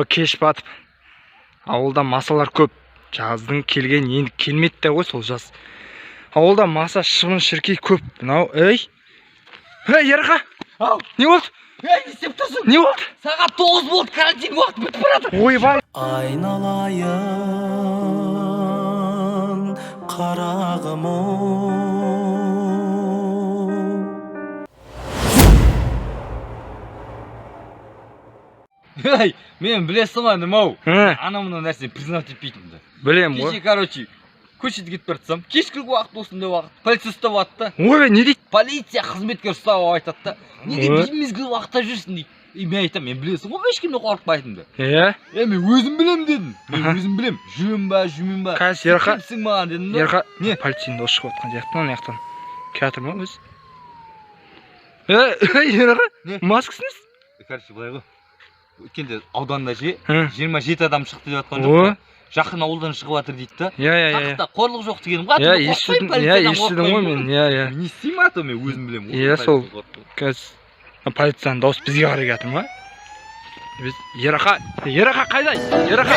Кеш батып. Ауылда масалар көп. Жаздың келген енді келмеді де ғой сол жаз. Ауылда маса шыбын шіркей көп. Ей, Ерқа. Не болды? Не істеп тұрсың? Не болды? Сағат 9 болды, карантин уақыты бітіп барады. Ойбай. Айналайын қарағым Ей, мен білесің ғой нема-ау? Ана мына нәрсені признавать етпейтінді. Білем ғой. Кеше, короче, көшеде кетіп бара жатсам, кешкі уақыт осындай уақыт. Полиция ұстап алды. Ой, не дейді? Полиция қызметкер ұстап айтады да. Неге беймезгіл уақытта жүрсің дейді. Мен айтам, мен білесің ғой, ешкімнен қорықпайтынымды. Мен өзім білем дедім. Мен өзім білем. Жүрем ба, жүрмеймін ба? Қазір Ерқа. Сен маған дедім да. Ерқа, полицияның досы шығып отқан жақтан, ана жақтан. Келатыр ма өзі? Ерқа, маскасыз? Короче, былай ғой. Өткенде ауданда 27 адам шықты деп жатқан жоқ па? Жақын ауылдан шығып жатыр дейді да. Сақта қорлық жоқ дегенім ғой. Естідім ғой мен. Не істеймін аты мен өзім білем. Сол қазір полицияның дауысы бізге қарай келатыр ма? Ерқа қайда? Ерқа.